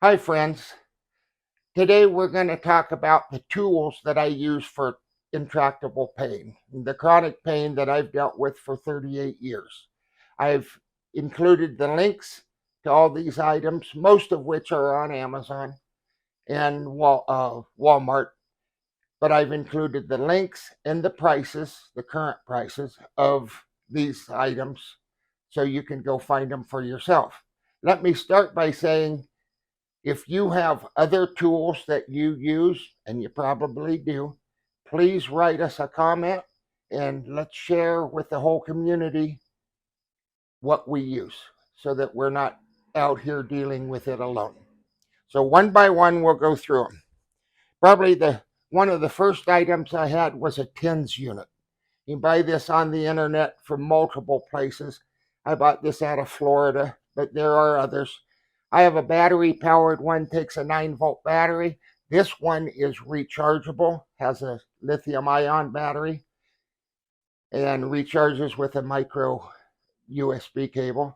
Hi friends, today we're going to talk about the tools that I use for intractable pain, the chronic pain that I've dealt with for 38 years. I've included the links to all these items, most of which are on Amazon and Walmart, but I've included the links and the prices, the current prices of these items, so you can go find them for yourself. Let me start by saying, if you have other tools that you use, and you probably do, please write us a comment and let's share with the whole community what we use so that we're not out here dealing with it alone. So one by one, we'll go through them. Probably one of the first items I had was a TENS unit. You can buy this on the internet from multiple places. I bought this out of Florida, but there are others. I have a battery powered one, takes a 9-volt battery. This one is rechargeable, has a lithium ion battery, and recharges with a micro USB cable,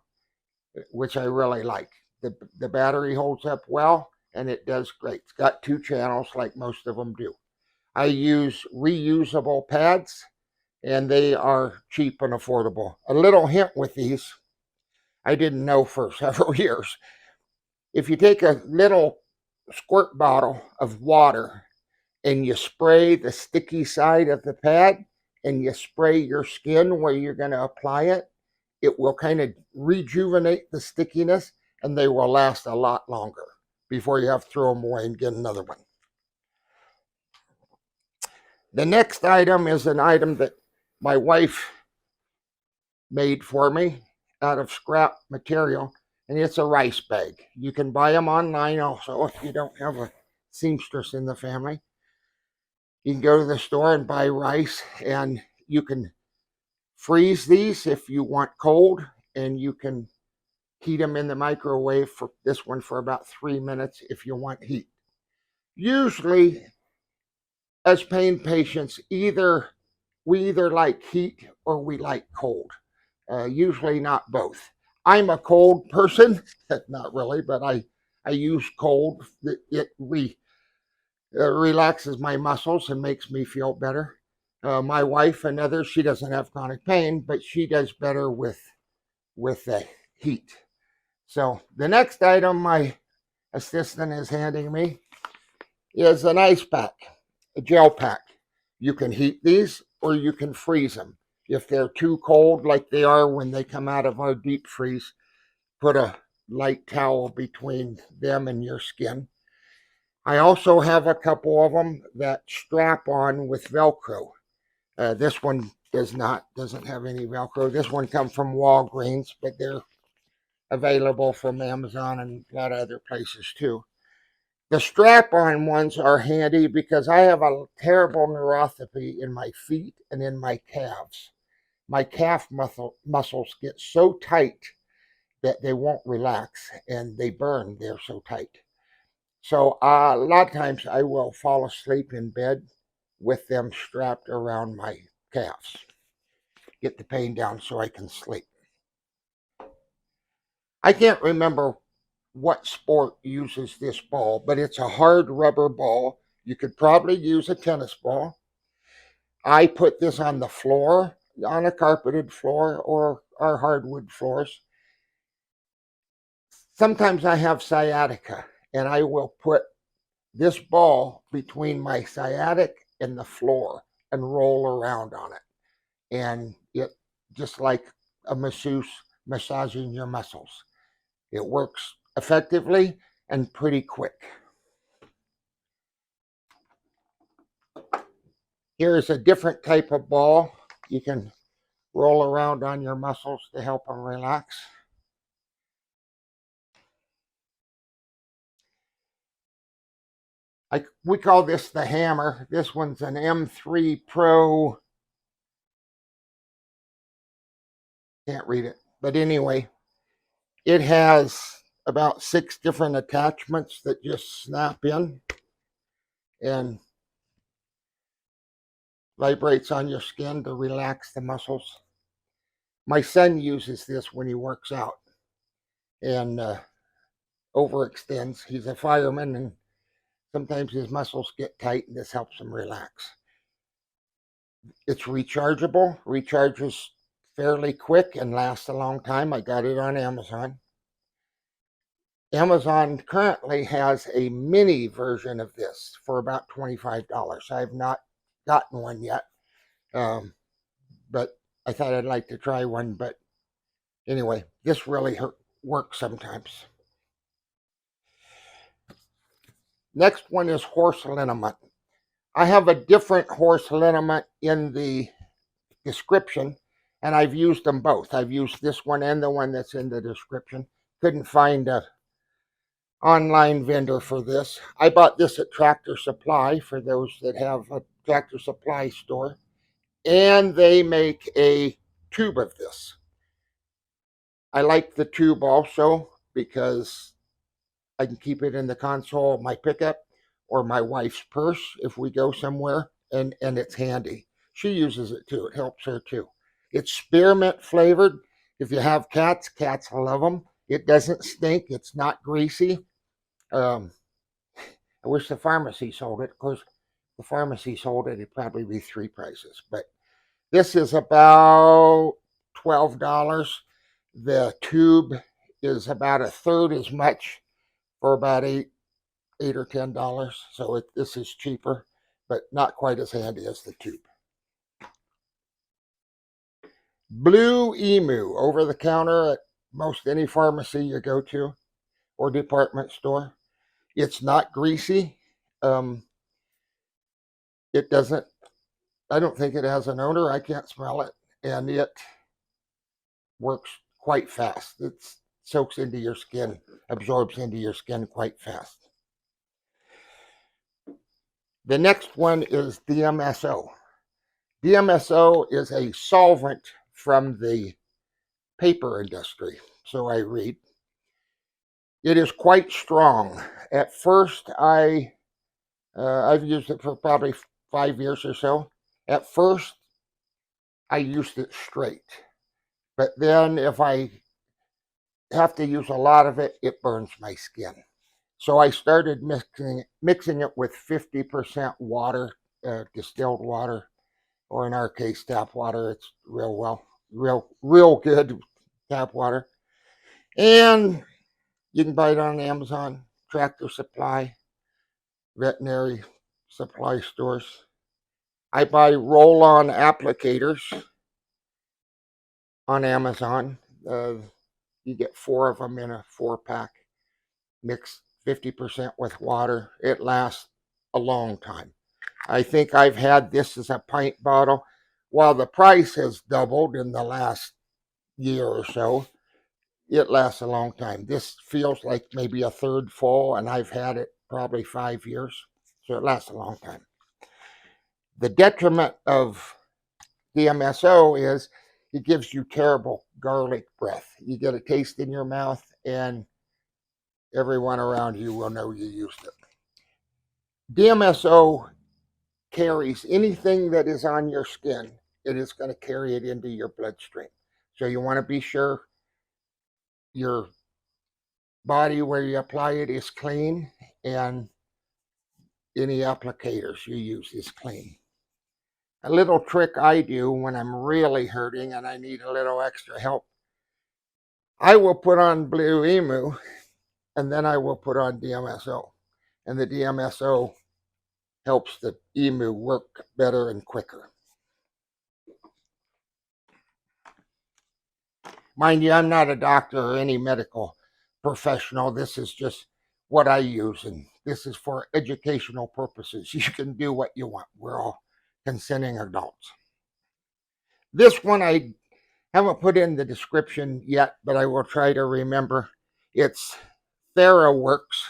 which I really like. The battery holds up well, and it does great. It's got 2 channels like most of them do. I use reusable pads, and they are cheap and affordable. A little hint with these, I didn't know for several years. If you take a little squirt bottle of water and you spray the sticky side of the pad and you spray your skin where you're going to apply it, it will kind of rejuvenate the stickiness and they will last a lot longer before you have to throw them away and get another one. The next item is an item that my wife made for me out of scrap material, and it's a rice bag. You can buy them online also if you don't have a seamstress in the family. You can go to the store and buy rice, and you can freeze these if you want cold, and you can heat them in the microwave for this one for about 3 minutes if you want heat. Usually, as pain patients, we either like heat or we like cold. Usually not both. I'm a cold person, not really, but I use cold. It relaxes my muscles and makes me feel better. My wife, another, she doesn't have chronic pain, but she does better with the heat. So the next item my assistant is handing me is an ice pack, a gel pack. You can heat these or you can freeze them. If they're too cold, like they are when they come out of our deep freeze, put a light towel between them and your skin. I also have a couple of them that strap on with Velcro. This one doesn't have any Velcro. This one comes from Walgreens, but they're available from Amazon and a lot of other places too. The strap-on ones are handy because I have a terrible neuropathy in my feet and in my calves. My calf muscles get so tight that they won't relax and they burn. They're so tight. So a lot of times I will fall asleep in bed with them strapped around my calves. Get the pain down so I can sleep. I can't remember what sport uses this ball, but it's a hard rubber ball. You could probably use a tennis ball. I put this on the floor, on a carpeted floor or our hardwood floors. Sometimes I have sciatica, and I will put this ball between my sciatic and the floor and roll around on it. And it just like a masseuse massaging your muscles. It works effectively and pretty quick. Here's a different type of ball. You can roll around on your muscles to help them relax. We call this the hammer. This one's an M3 Pro. Can't read it. But anyway, it has about 6 different attachments that just snap in and vibrates on your skin to relax the muscles. My son uses this when he works out. And overextends. He's a fireman, and sometimes his muscles get tight, and this helps him relax. It's rechargeable, recharges fairly quick and lasts a long time. I got it on Amazon. Amazon currently has a mini version of this for about $25. I have not gotten one yet, but I thought I'd like to try one. But anyway, this really works sometimes. Next one is horse liniment. I have a different horse liniment in the description, and I've used them both. I've used this one and the one that's in the description. Couldn't find a online vendor for this. I bought this at Tractor Supply, for those that have a Tractor Supply store, and they make a tube of this. I like the tube also because I can keep it in the console of my pickup or my wife's purse if we go somewhere, and it's handy. She uses it too. It helps her too. It's spearmint flavored. If you have cats, cats love them. It doesn't stink. It's not greasy. I wish the pharmacy sold it. Of course, the pharmacy sold it, it'd probably be 3 prices. But this is about $12. The tube is about a third as much for about $8 or $10. So this is cheaper, but not quite as handy as the tube. Blue Emu, over the counter at most any pharmacy you go to or department store. It's not greasy. It doesn't, I don't think it has an odor. I can't smell it. And it works quite fast. It soaks into your skin, absorbs into your skin quite fast. The next one is DMSO. DMSO is a solvent from the paper industry, so I read. It is quite strong. At first, I've used it for probably 5 years or so. At first, I used it straight. But then if I have to use a lot of it, it burns my skin. So I started mixing it with 50% water, distilled water, or in our case, tap water. It's real good tap water. And you can buy it on Amazon, Tractor Supply, veterinary supply stores. I buy roll-on applicators on Amazon. You get 4 of them in a 4-pack. Mix 50% with water. It lasts a long time. I think I've had this as a pint bottle. While the price has doubled in the last year or so, it lasts a long time. This feels like maybe a third full, and I've had it probably 5 years. So it lasts a long time. The detriment of DMSO is it gives you terrible garlic breath. You get a taste in your mouth, and everyone around you will know you used it. DMSO carries anything that is on your skin. It is going to carry it into your bloodstream. So you want to be sure your body where you apply it is clean, and any applicators you use is clean. A little trick I do when I'm really hurting and I need a little extra help, I will put on Blue Emu, and then I will put on DMSO. And the DMSO helps the Emu work better and quicker. Mind you, I'm not a doctor or any medical professional. This is just what I use, and this is for educational purposes. You can do what you want. We're all consenting adults. This one I haven't put in the description yet, but I will try to remember. It's TheraWorks.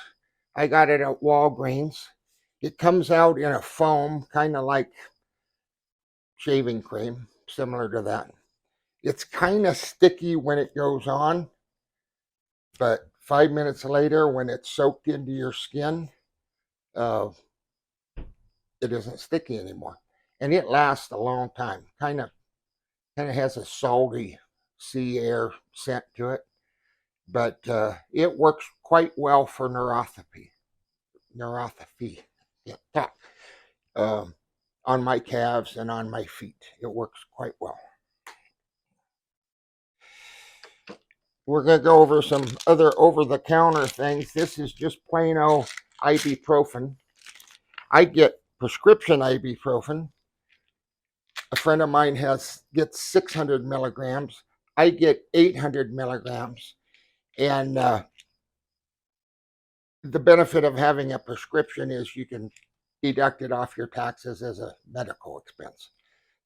I got it at Walgreens. It comes out in a foam, kind of like shaving cream, similar to that. It's kind of sticky when it goes on, but 5 minutes later, when it's soaked into your skin, it isn't sticky anymore. And it lasts a long time. Kind of has a salty sea air scent to it. but it works quite well for neuropathy. Yeah, talk. On my calves and on my feet. It works quite well. We're going to go over some other over-the-counter things. This is just plain old Ibpropen. I get prescription Ibpropen. A friend of mine gets 600 milligrams. I get 800 milligrams. And the benefit of having a prescription is you can deduct it off your taxes as a medical expense.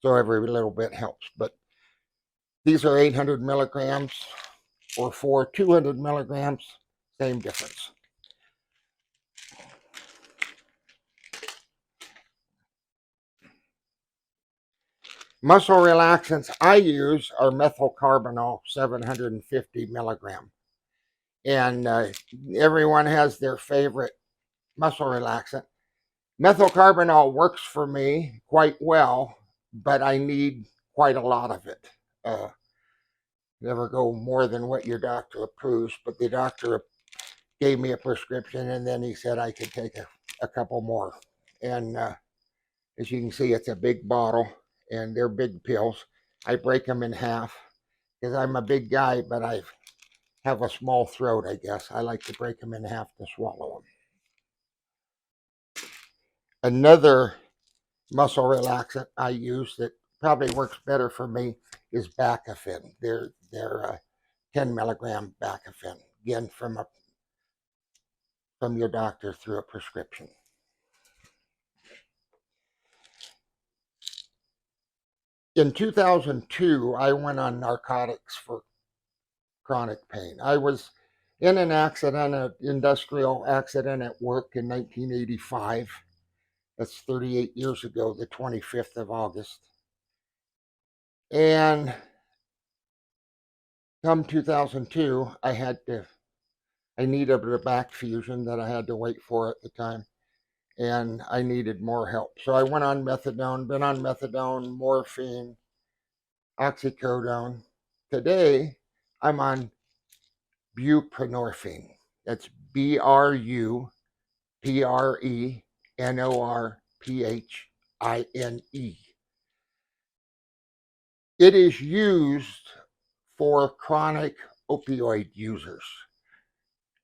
So every little bit helps. But these are 800 milligrams, or for 200 milligrams, same difference. Muscle relaxants I use are methylcarbonyl 750 milligram. And everyone has their favorite muscle relaxant. Methylcarbonyl works for me quite well, but I need quite a lot of it. Never go more than what your doctor approves, but the doctor gave me a prescription, and then he said I could take a couple more. And as you can see, it's a big bottle, and they're big pills. I break them in half because I'm a big guy, but I have a small throat, I guess. I like to break them in half to swallow them. Another muscle relaxant I use that probably works better for me is Baclofen. They're 10 milligram Baclofen, again from your doctor through a prescription. In 2002, I went on narcotics for chronic pain. I was in an accident, an industrial accident at work in 1985. That's 38 years ago, the 25th of August. And come 2002, I needed a back fusion that I had to wait for at the time, and I needed more help. So I went on methadone, been on methadone, morphine, oxycodone. Today, I'm on buprenorphine. That's BUPRENORPHINE. It is used for chronic opioid users.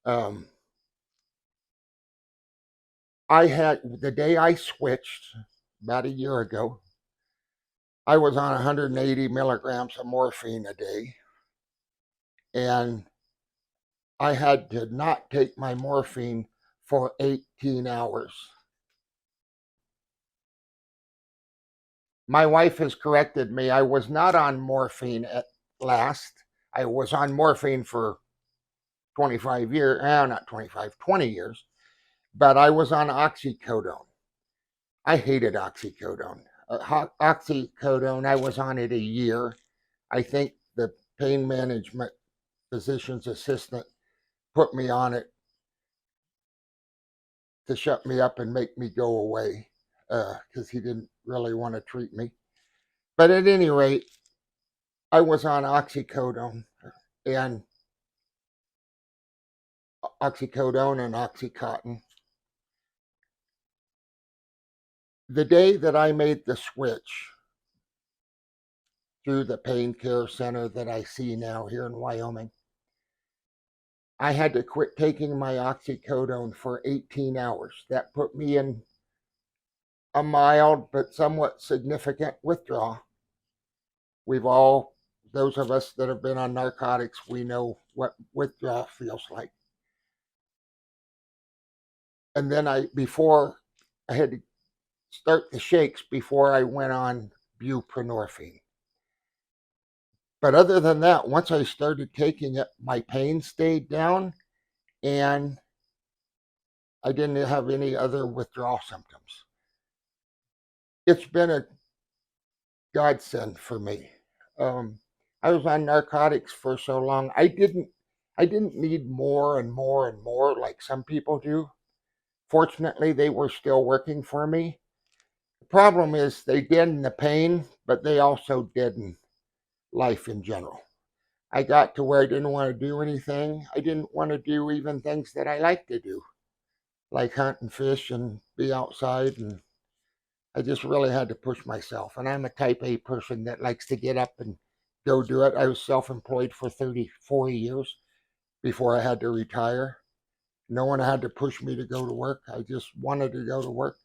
I had, the day I switched, about a year ago, I was on 180 milligrams of morphine a day, and I had to not take my morphine for 18 hours. My wife has corrected me. I was not on morphine at last. I was on morphine for 25 years, not 25, 20 years, but I was on oxycodone. I hated oxycodone. Oxycodone, I was on it a year. I think the pain management physician's assistant put me on it to shut me up and make me go away because he didn't really want to treat me. But at any rate, I was on oxycodone and Oxycontin. The day that I made the switch through the pain care center that I see now here in Wyoming, I had to quit taking my oxycodone for 18 hours. That put me in a mild but somewhat significant withdrawal. Those of us that have been on narcotics, we know what withdrawal feels like. And then before I had to start the shakes before I went on buprenorphine. But other than that, once I started taking it, my pain stayed down and I didn't have any other withdrawal symptoms. It's been a godsend for me. I was on narcotics for so long. I didn't need more and more and more like some people do. Fortunately, they were still working for me. The problem is they did in the pain, but they also did in life in general. I got to where I didn't want to do anything. I didn't want to do even things that I like to do, like hunt and fish and be outside. And I just really had to push myself. And I'm a type A person that likes to get up and go do it. I was self-employed for 34 years before I had to retire. No one had to push me to go to work. I just wanted to go to work.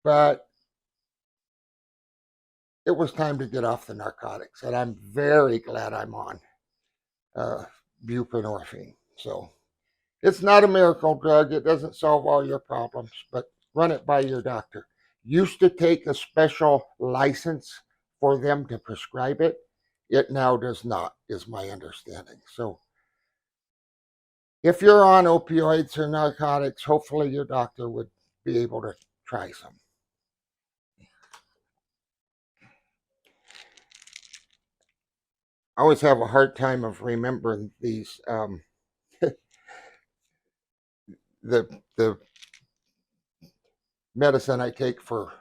But it was time to get off the narcotics. And I'm very glad I'm on buprenorphine. So it's not a miracle drug. It doesn't solve all your problems, but run it by your doctor. Used to take a special license for them to prescribe it. It now does not, is my understanding. So if you're on opioids or narcotics, hopefully your doctor would be able to try some. I always have a hard time of remembering these. The medicine I take for,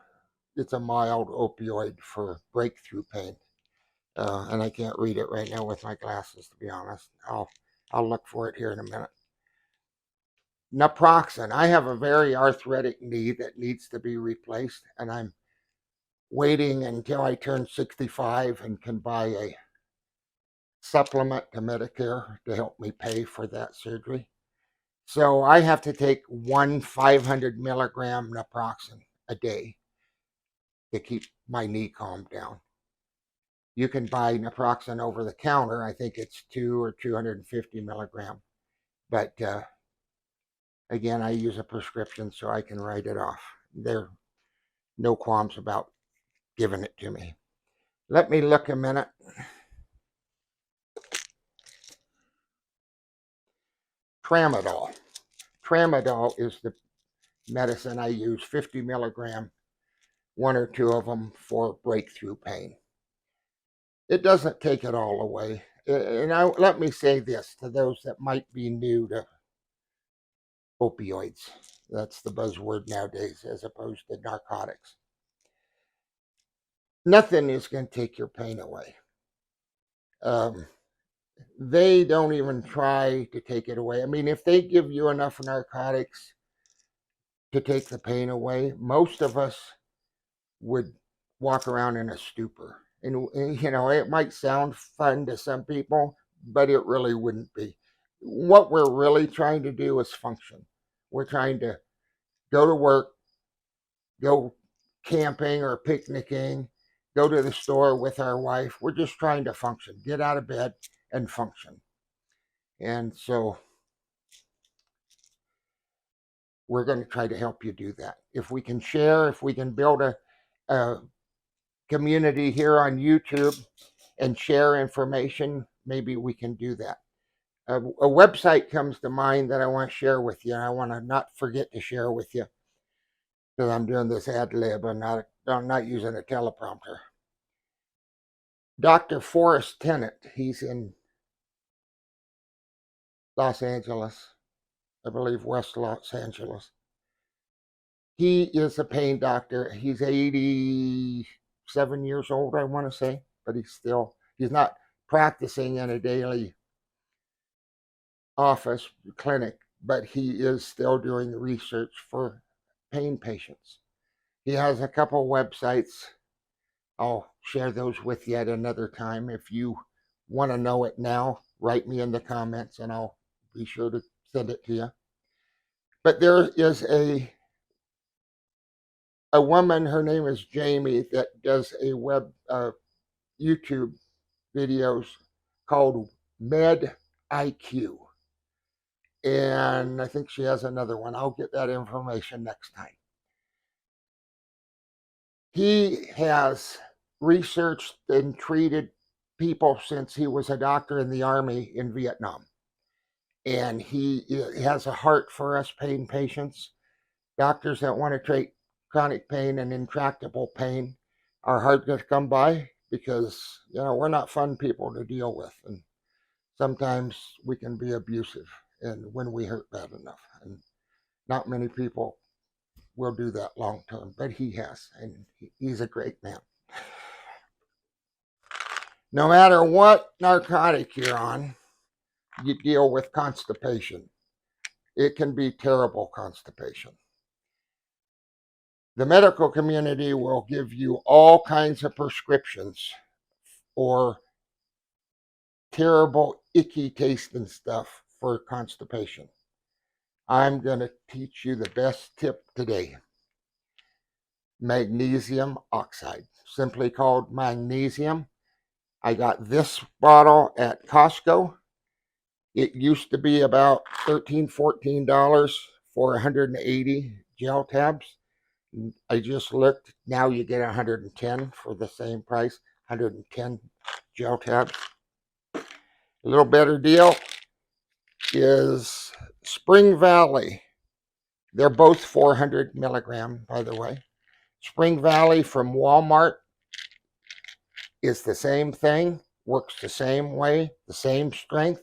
it's a mild opioid for breakthrough pain. And I can't read it right now with my glasses, to be honest. I'll look for it here in a minute. Naproxen. I have a very arthritic knee that needs to be replaced, and I'm waiting until I turn 65 and can buy a supplement to Medicare to help me pay for that surgery. So I have to take one 500 milligram naproxen a day to keep my knee calmed down. You can buy naproxen over the counter. I think it's 2 or 250 milligram. But again, I use a prescription so I can write it off. There are no qualms about giving it to me. Let me look a minute. Tramadol. Tramadol is the medicine I use, 50 milligram, one or two of them for breakthrough pain. It doesn't take it all away. And let me say this to those that might be new to opioids. That's the buzzword nowadays as opposed to narcotics. Nothing is going to take your pain away. They don't even try to take it away. I mean, if they give you enough narcotics to take the pain away, most of us would walk around in a stupor. And you know, it might sound fun to some people, but it really wouldn't be. What we're really trying to do is function. We're trying to go to work, go camping or picnicking, go to the store with our wife. We're just trying to function, get out of bed and function. And so we're going to try to help you do that. If we can share, if we can build a community here on YouTube and share information, maybe we can do that. A website comes to mind that I want to share with you, and I want to not forget to share with you because I'm doing this ad lib and I'm not using a teleprompter. Dr. Forrest Tennant, he's in Los Angeles, I believe West Los Angeles. He is a pain doctor. He's 87 years old, I want to say, but he's not practicing in a daily office clinic, but he is still doing research for pain patients. He has a couple websites. I'll share those with you at another time. If you want to know it now, write me in the comments and I'll be sure to send it to you. But there is a woman, her name is Jamie, that does a web YouTube videos called Med IQ. And I think she has another one. I'll get that information next time. He has researched and treated people since he was a doctor in the Army in Vietnam. And he has a heart for us pain patients. Doctors that want to treat chronic pain and intractable pain are hard to come by because, you know, we're not fun people to deal with. And sometimes we can be abusive and when we hurt bad enough. And not many people will do that long term, but he has, and he's a great man. No matter what narcotic you're on, you deal with constipation. It can be terrible constipation. The medical community will give you all kinds of prescriptions for terrible, icky tasting stuff for constipation. I'm going to teach you the best tip today. Magnesium oxide, simply called magnesium. I got this bottle at Costco. It used to be about $13, $14 for 180 gel tabs. I just looked. Now you get 110 for the same price, 110 gel tabs. A little better deal is Spring Valley. They're both 400 milligram, by the way. Spring Valley from Walmart is the same thing, works the same way, the same strength.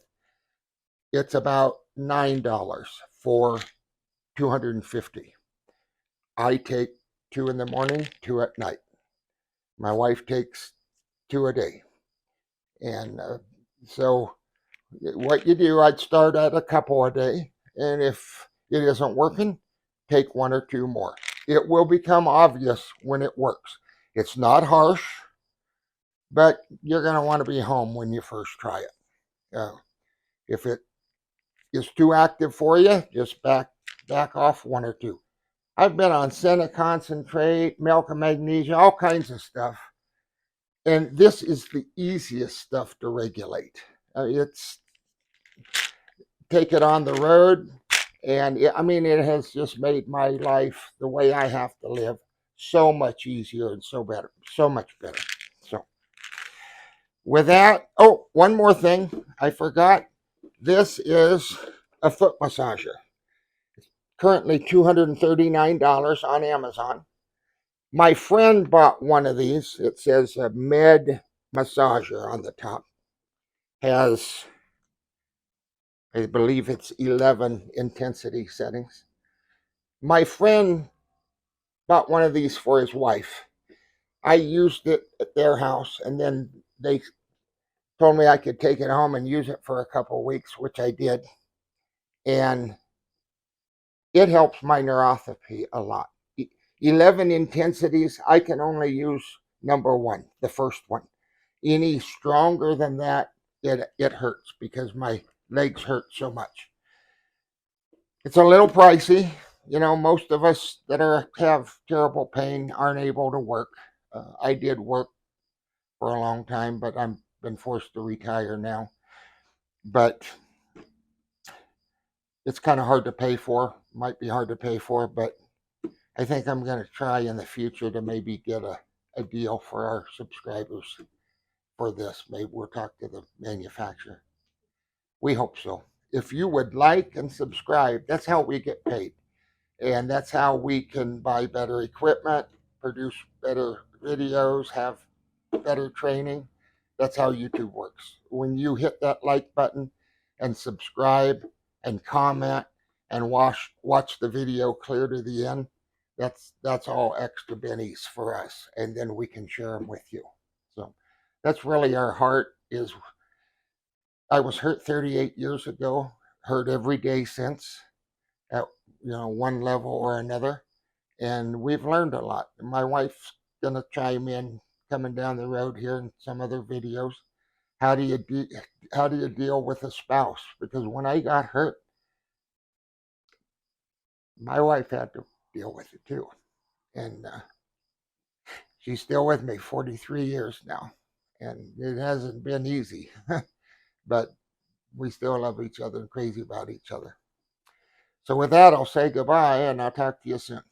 It's about $9 for 250. I take 2 in the morning, 2 at night. My wife takes 2 a day. And so what you do, I'd start at a couple a day. And if it isn't working, take 1 or 2 more. It will become obvious when it works. It's not harsh, but you're going to want to be home when you first try it. If it is too active for you, just back off 1 or 2. I've been on Senna concentrate, milk and magnesia, all kinds of stuff. And this is the easiest stuff to regulate. It's take it on the road, and it has just made my life, the way I have to live, so much easier and so much better. So with that, oh, one more thing I forgot. This is a foot massager. It's currently $239 on Amazon. My friend bought one of these. It says a med massager on the top. Has, I believe it's 11 intensity settings. My friend bought one of these for his wife. I used it at their house, and then they told me I could take it home and use it for a couple of weeks, which I did. And it helps my neuropathy a lot. 11 intensities, I can only use number 1, the first one. Any stronger than that, it hurts because my legs hurt so much. It's a little pricey. Most of us that have terrible pain aren't able to work. I did work for a long time, but I've been forced to retire now. But it's kind of hard to pay for. Might be hard to pay for, but I think I'm going to try in the future to maybe get a deal for our subscribers for this. Maybe we'll talk to the manufacturer. We hope so. If you would like and subscribe, that's how we get paid. And that's how we can buy better equipment, produce better videos, have better training. That's how YouTube works. When you hit that like button and subscribe and comment and watch the video clear to the end, that's all extra bennies for us. And then we can share them with you. So that's really our heart. Is I was hurt 38 years ago, hurt every day since, at one level or another, and we've learned a lot. My wife's gonna chime in coming down the road here in some other videos. How do you deal with a spouse? Because when I got hurt, my wife had to deal with it too, and she's still with me 43 years now, and it hasn't been easy, but we still love each other and crazy about each other. So with that, I'll say goodbye, and I'll talk to you soon.